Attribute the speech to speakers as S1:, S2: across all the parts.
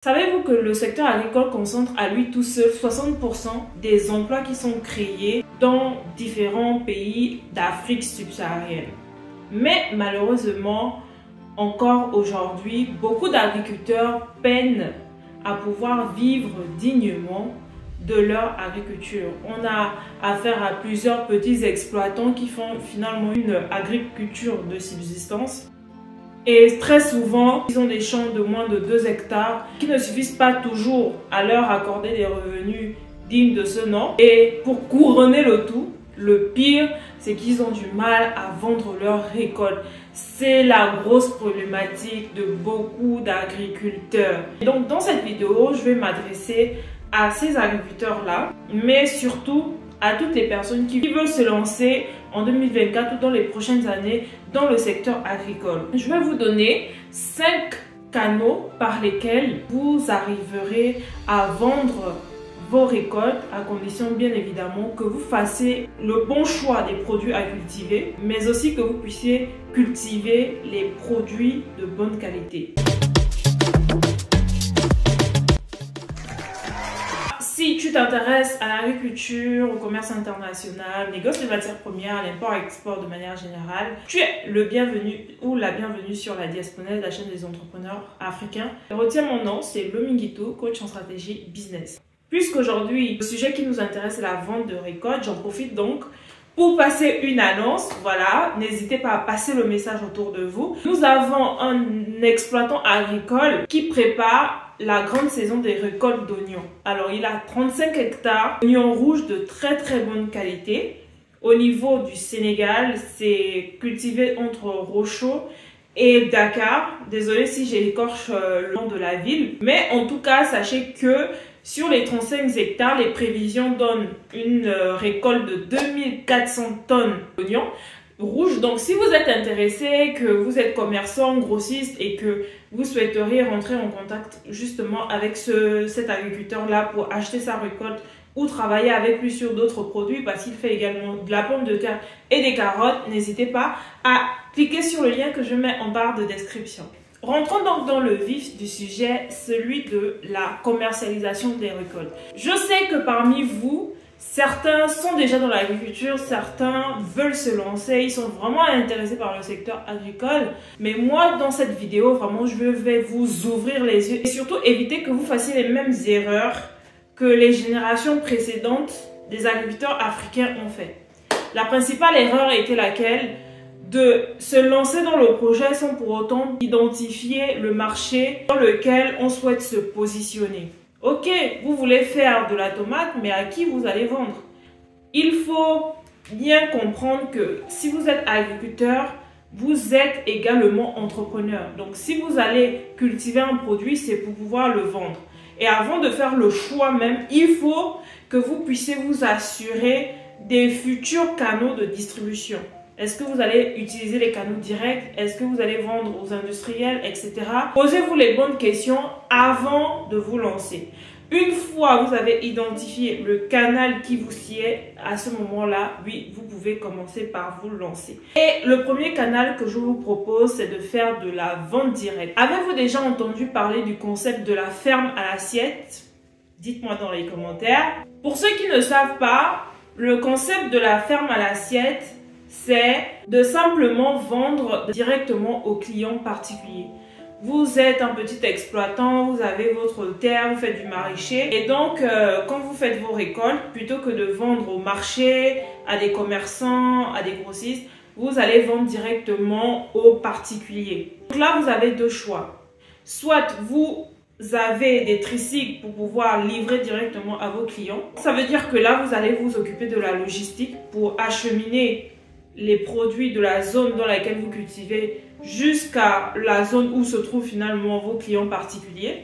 S1: Savez-vous que le secteur agricole concentre à lui tout seul 60% des emplois qui sont créés dans différents pays d'Afrique subsaharienne? Mais malheureusement, encore aujourd'hui, beaucoup d'agriculteurs peinent à pouvoir vivre dignement de leur agriculture. On a affaire à plusieurs petits exploitants qui font finalement une agriculture de subsistance. Et très souvent, ils ont des champs de moins de 2 hectares qui ne suffisent pas toujours à leur accorder des revenus dignes de ce nom. Et pour couronner le tout, le pire, c'est qu'ils ont du mal à vendre leurs récoltes. C'est la grosse problématique de beaucoup d'agriculteurs. Donc dans cette vidéo, je vais m'adresser à ces agriculteurs-là, mais surtout à toutes les personnes qui veulent se lancer en 2024 ou dans les prochaines années dans le secteur agricole. Je vais vous donner 5 canaux par lesquels vous arriverez à vendre vos récoltes, à condition bien évidemment que vous fassiez le bon choix des produits à cultiver, mais aussi que vous puissiez cultiver les produits de bonne qualité. Si tu t'intéresses à l'agriculture, au commerce international, négoce de matières premières, l'import-export de manière générale, tu es le bienvenu ou la bienvenue sur la Diaspronel, la chaîne des entrepreneurs africains. Retiens mon nom, c'est Lomingito, coach en stratégie business. Puisqu'aujourd'hui, le sujet qui nous intéresse est la vente de récoltes, j'en profite donc pour passer une annonce. Voilà, n'hésitez pas à passer le message autour de vous. Nous avons un exploitant agricole qui prépare la grande saison des récoltes d'oignons. Alors, il a 35 hectares d'oignons rouges de très bonne qualité. Au niveau du Sénégal, c'est cultivé entre Rocho et Dakar. Désolée si j'écorche le nom de la ville. Mais en tout cas, sachez que sur les 35 hectares, les prévisions donnent une récolte de 2400 tonnes d'oignons rouges. Donc, si vous êtes intéressé, que vous êtes commerçant, grossiste et que vous souhaiteriez rentrer en contact justement avec cet agriculteur-là pour acheter sa récolte ou travailler avec lui sur d'autres produits parce qu'il fait également de la pomme de terre et des carottes, n'hésitez pas à cliquer sur le lien que je mets en barre de description. Rentrons donc dans le vif du sujet, celui de la commercialisation des récoltes. Je sais que parmi vous, certains sont déjà dans l'agriculture, certains veulent se lancer, ils sont vraiment intéressés par le secteur agricole. Mais moi, dans cette vidéo, vraiment, je vais vous ouvrir les yeux et surtout éviter que vous fassiez les mêmes erreurs que les générations précédentes des agriculteurs africains ont fait. La principale erreur était laquelle? De se lancer dans le projet sans pour autant identifier le marché dans lequel on souhaite se positionner. Ok, vous voulez faire de la tomate, mais à qui vous allez vendre? Il faut bien comprendre que si vous êtes agriculteur, vous êtes également entrepreneur. Donc si vous allez cultiver un produit, c'est pour pouvoir le vendre. Et avant de faire le choix même, il faut que vous puissiez vous assurer des futurs canaux de distribution. Est-ce que vous allez utiliser les canaux directs? Est-ce que vous allez vendre aux industriels, etc. Posez-vous les bonnes questions avant de vous lancer. Une fois vous avez identifié le canal qui vous sied, à ce moment-là, oui, vous pouvez commencer par vous lancer. Et le premier canal que je vous propose, c'est de faire de la vente directe. Avez-vous déjà entendu parler du concept de la ferme à l'assiette? Dites-moi dans les commentaires. Pour ceux qui ne savent pas, le concept de la ferme à l'assiette, c'est de simplement vendre directement aux clients particuliers. Vous êtes un petit exploitant, vous avez votre terre, vous faites du maraîcher. Et donc, quand vous faites vos récoltes, plutôt que de vendre au marché, à des commerçants, à des grossistes, vous allez vendre directement aux particuliers. Donc là, vous avez 2 choix. Soit vous avez des tricycles pour pouvoir livrer directement à vos clients. Ça veut dire que là, vous allez vous occuper de la logistique pour acheminer les produits de la zone dans laquelle vous cultivez jusqu'à la zone où se trouvent finalement vos clients particuliers.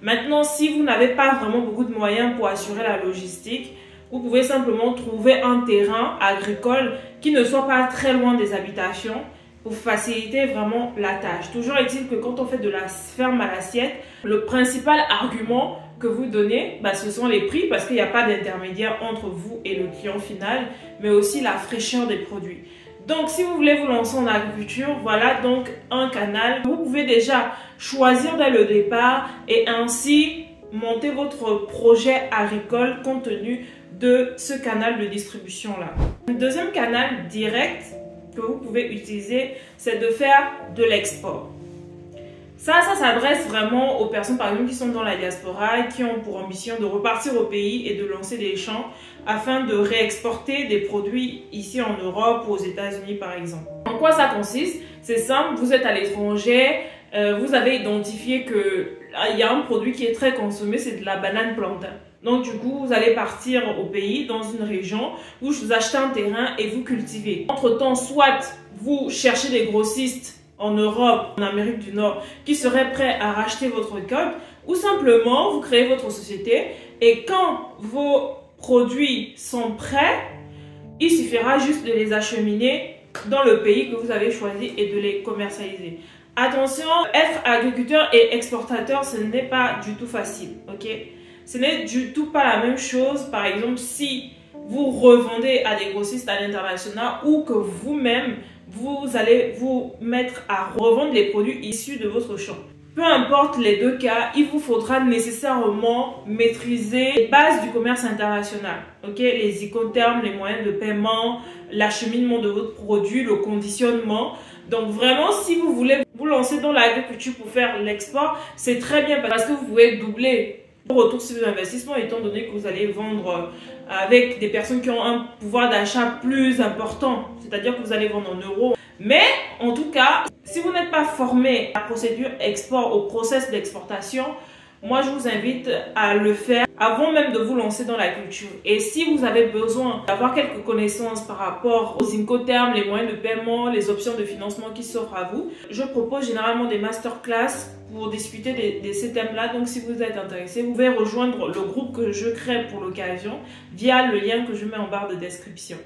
S1: Maintenant, si vous n'avez pas vraiment beaucoup de moyens pour assurer la logistique, vous pouvez simplement trouver un terrain agricole qui ne soit pas très loin des habitations pour faciliter vraiment la tâche. Toujours est-il que quand on fait de la ferme à l'assiette, le principal argument que vous donnez, ce sont les prix parce qu'il n'y a pas d'intermédiaire entre vous et le client final, mais aussi la fraîcheur des produits. Donc, si vous voulez vous lancer en agriculture, voilà donc un canal. Vous pouvez déjà choisir dès le départ et ainsi monter votre projet agricole compte tenu de ce canal de distribution-là. Le deuxième canal direct que vous pouvez utiliser, c'est de faire de l'export. Ça s'adresse vraiment aux personnes, par exemple, qui sont dans la diaspora et qui ont pour ambition de repartir au pays et de lancer des champs afin de réexporter des produits ici en Europe ou aux États-Unis, par exemple. En quoi ça consiste? C'est simple, vous êtes à l'étranger, vous avez identifié qu'il y a un produit qui est très consommé, c'est de la banane plantain. Donc, du coup, vous allez partir au pays, dans une région, où vous achetez un terrain et vous cultivez. Entre-temps, soit vous cherchez des grossistes en Europe, en Amérique du Nord, qui seraient prêts à racheter votre récolte, ou simplement, vous créez votre société et quand vos produits sont prêts, il suffira juste de les acheminer dans le pays que vous avez choisi et de les commercialiser. Attention, être agriculteur et exportateur, ce n'est pas du tout facile, ok? Ce n'est du tout pas la même chose, par exemple, si vous revendez à des grossistes à l'international ou que vous-même, vous allez vous mettre à revendre les produits issus de votre champ. Peu importe les deux cas, il vous faudra nécessairement maîtriser les bases du commerce international. Ok, les Incoterms, les moyens de paiement, l'acheminement de votre produit, le conditionnement. Donc vraiment, si vous voulez vous lancer dans l'agriculture pour faire l'export, c'est très bien parce que vous pouvez doubler le retour sur l'investissement étant donné que vous allez vendre avec des personnes qui ont un pouvoir d'achat plus important. C'est-à-dire que vous allez vendre en euros. Mais en tout cas, si vous n'êtes pas formé à la procédure export, au process d'exportation, moi je vous invite à le faire avant même de vous lancer dans la culture. Et si vous avez besoin d'avoir quelques connaissances par rapport aux Incoterms, les moyens de paiement, les options de financement qui s'offrent à vous, je propose généralement des masterclass pour discuter de ces thèmes-là. Donc si vous êtes intéressé, vous pouvez rejoindre le groupe que je crée pour l'occasion via le lien que je mets en barre de description.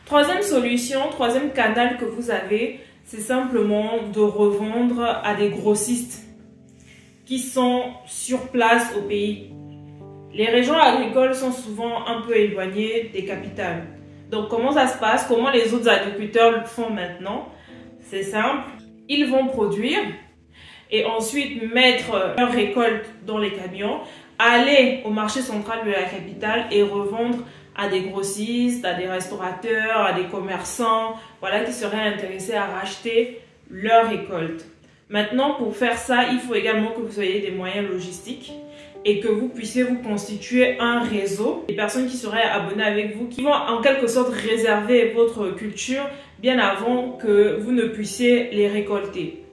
S1: Troisième solution, troisième canal que vous avez, c'est simplement de revendre à des grossistes qui sont sur place au pays. Les régions agricoles sont souvent un peu éloignées des capitales. Donc comment ça se passe? Comment les autres agriculteurs le font maintenant? C'est simple, ils vont produire et ensuite mettre leur récolte dans les camions, aller au marché central de la capitale et revendre à des grossistes, à des restaurateurs, à des commerçants, voilà, qui seraient intéressés à racheter leur récolte. Maintenant, pour faire ça, il faut également que vous ayez des moyens logistiques et que vous puissiez vous constituer un réseau, des personnes qui seraient abonnées avec vous, qui vont en quelque sorte réserver votre culture bien avant que vous ne puissiez les récolter.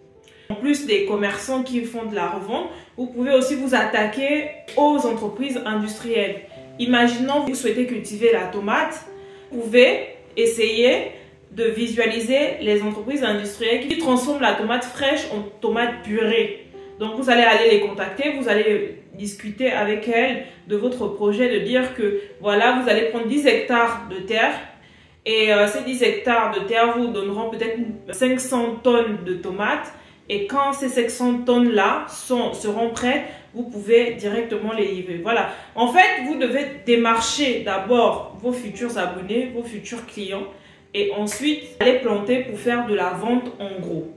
S1: En plus des commerçants qui font de la revente, vous pouvez aussi vous attaquer aux entreprises industrielles. Imaginons que vous souhaitez cultiver la tomate, vous pouvez essayer de visualiser les entreprises industrielles qui transforment la tomate fraîche en tomate purée. Donc vous allez aller les contacter, vous allez discuter avec elles de votre projet, de dire que voilà, vous allez prendre 10 hectares de terre et ces 10 hectares de terre vous donneront peut-être 500 tonnes de tomates. Et quand ces 500 tonnes-là seront prêtes, vous pouvez directement les livrer. Voilà. En fait, vous devez démarcher d'abord vos futurs abonnés, vos futurs clients, et ensuite aller planter pour faire de la vente en gros.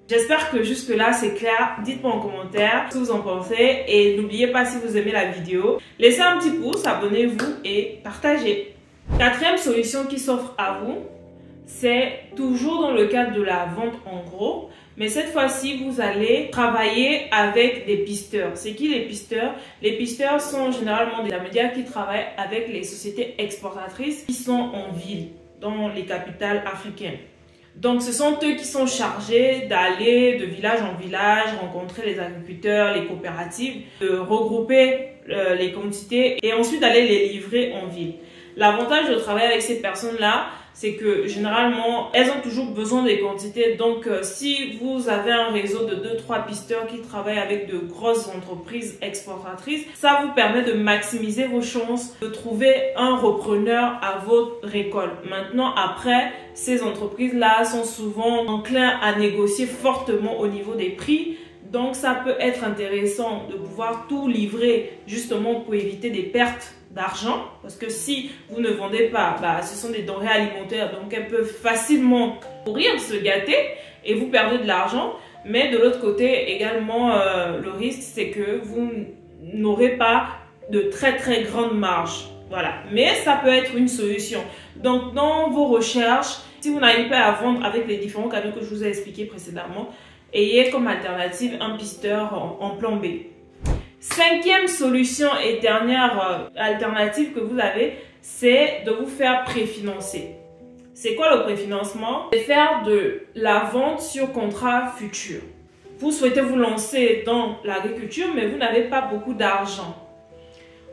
S1: J'espère que jusque-là, c'est clair. Dites-moi en commentaire ce que vous en pensez. Et n'oubliez pas, si vous aimez la vidéo, laissez un petit pouce, abonnez-vous et partagez. Quatrième solution qui s'offre à vous, c'est toujours dans le cadre de la vente en gros. Mais cette fois-ci, vous allez travailler avec des pisteurs. C'est qui les pisteurs? Les pisteurs sont généralement des intermédiaires qui travaillent avec les sociétés exportatrices qui sont en ville, dans les capitales africaines. Donc, ce sont eux qui sont chargés d'aller de village en village, rencontrer les agriculteurs, les coopératives, de regrouper les quantités et ensuite d'aller les livrer en ville. L'avantage de travailler avec ces personnes-là, c'est que généralement, elles ont toujours besoin des quantités. Donc, si vous avez un réseau de 2-3 pisteurs qui travaillent avec de grosses entreprises exportatrices, ça vous permet de maximiser vos chances de trouver un repreneur à votre récolte. Maintenant, après, ces entreprises-là sont souvent enclins à négocier fortement au niveau des prix. Donc ça peut être intéressant de pouvoir tout livrer justement pour éviter des pertes d'argent. Parce que si vous ne vendez pas, ce sont des denrées alimentaires, donc elles peuvent facilement pourrir, se gâter et vous perdez de l'argent. Mais de l'autre côté également, le risque c'est que vous n'aurez pas de très grande marge. Voilà, mais ça peut être une solution. Donc dans vos recherches, si vous n'arrivez pas à vendre avec les différents canaux que je vous ai expliqués précédemment, ayez comme alternative un pisteur en plan B. Cinquième solution et dernière alternative que vous avez, c'est de vous faire préfinancer. C'est quoi le préfinancement? C'est faire de la vente sur contrat futur. Vous souhaitez vous lancer dans l'agriculture, mais vous n'avez pas beaucoup d'argent.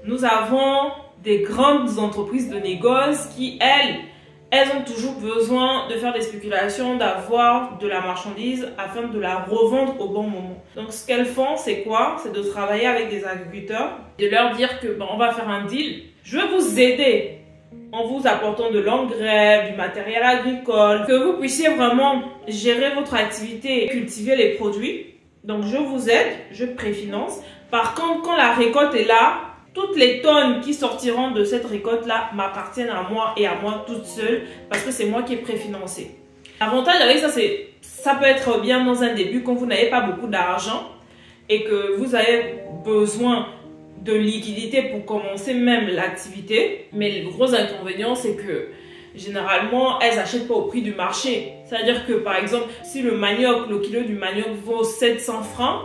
S1: Nous avons des grandes entreprises de négoce qui, elles ont toujours besoin de faire des spéculations, d'avoir de la marchandise afin de la revendre au bon moment. Donc ce qu'elles font, c'est quoi? C'est de travailler avec des agriculteurs, de leur dire que on va faire un deal. Je vais vous aider en vous apportant de l'engrais, du matériel agricole, que vous puissiez vraiment gérer votre activité et cultiver les produits. Donc je vous aide, je préfinance. Par contre, quand la récolte est là, toutes les tonnes qui sortiront de cette récolte-là m'appartiennent à moi et à moi toute seule parce que c'est moi qui ai préfinancé. L'avantage avec ça, c'est ça peut être bien dans un début quand vous n'avez pas beaucoup d'argent et que vous avez besoin de liquidité pour commencer même l'activité. Mais le gros inconvénient, c'est que généralement, elles n'achètent pas au prix du marché. C'est-à-dire que par exemple, si le kilo du manioc vaut 700 francs,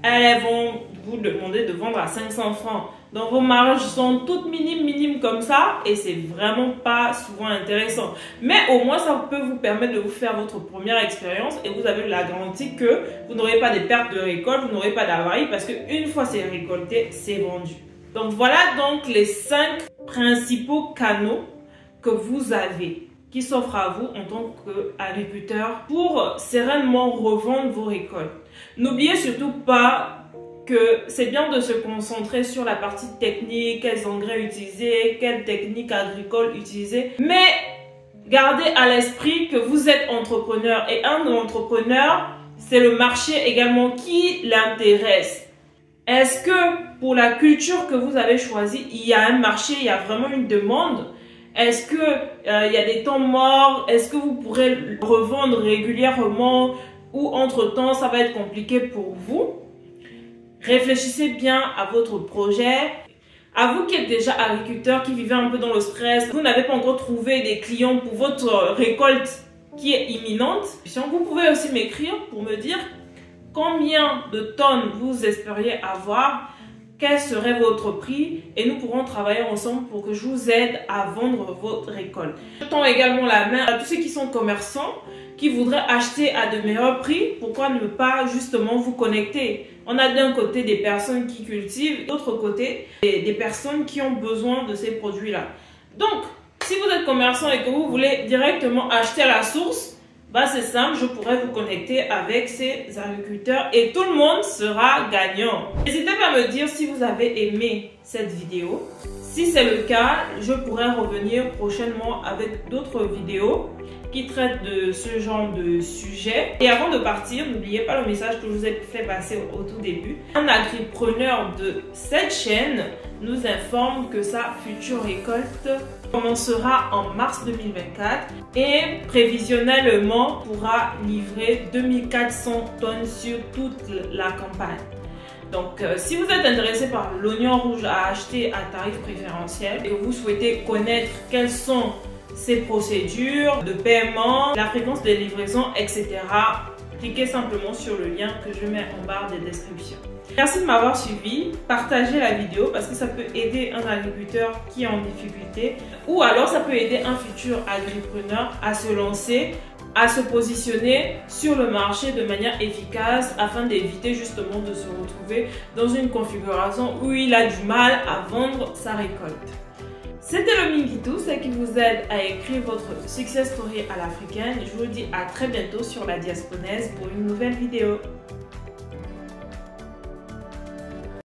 S1: elles vont vous demander de vendre à 500 francs. Donc vos marges sont toutes minimes comme ça et c'est vraiment pas souvent intéressant. Mais au moins ça peut vous permettre de vous faire votre première expérience et vous avez la garantie que vous n'aurez pas des pertes de récolte, vous n'aurez pas d'avaries parce qu'une fois c'est récolté, c'est vendu. Donc voilà donc les 5 principaux canaux que vous avez qui s'offrent à vous en tant qu'agriculteur pour sereinement revendre vos récoltes. N'oubliez surtout pas que c'est bien de se concentrer sur la partie technique, quels engrais utiliser, quelles techniques agricoles utiliser, mais gardez à l'esprit que vous êtes entrepreneur et un entrepreneur, c'est le marché également qui l'intéresse. Est-ce que pour la culture que vous avez choisie, il y a un marché, il y a vraiment une demande? Est-ce que il y a des temps morts? Est-ce que vous pourrez revendre régulièrement ou entre-temps ça va être compliqué pour vous? Réfléchissez bien à votre projet. À vous qui êtes déjà agriculteur, qui vivez un peu dans le stress, vous n'avez pas encore trouvé des clients pour votre récolte qui est imminente. Vous pouvez aussi m'écrire pour me dire combien de tonnes vous espériez avoir, quel serait votre prix et nous pourrons travailler ensemble pour que je vous aide à vendre votre récolte. Je tends également la main à tous ceux qui sont commerçants, qui voudraient acheter à de meilleurs prix. Pourquoi ne pas justement vous connecter? On a d'un côté des personnes qui cultivent, de l'autre côté des personnes qui ont besoin de ces produits-là. Donc, si vous êtes commerçant et que vous voulez directement acheter à la source, c'est simple, je pourrais vous connecter avec ces agriculteurs et tout le monde sera gagnant. N'hésitez pas à me dire si vous avez aimé cette vidéo. Si c'est le cas, je pourrais revenir prochainement avec d'autres vidéos qui traitent de ce genre de sujet. Et avant de partir, n'oubliez pas le message que je vous ai fait passer au tout début. Un agripreneur de cette chaîne nous informe que sa future récolte commencera en mars 2024 et prévisionnellement pourra livrer 2400 tonnes sur toute la campagne. Donc, si vous êtes intéressé par l'oignon rouge à acheter à tarif préférentiel et vous souhaitez connaître quelles sont ces procédures de paiement, la fréquence des livraisons, etc., cliquez simplement sur le lien que je mets en barre de description. Merci de m'avoir suivi, partagez la vidéo parce que ça peut aider un agriculteur qui est en difficulté ou alors ça peut aider un futur agripreneur à se lancer, à se positionner sur le marché de manière efficace afin d'éviter justement de se retrouver dans une configuration où il a du mal à vendre sa récolte. C'était le Mingitou, c'est qui vous aide à écrire votre success story à l'africaine. Je vous dis à très bientôt sur La Diasponaise pour une nouvelle vidéo.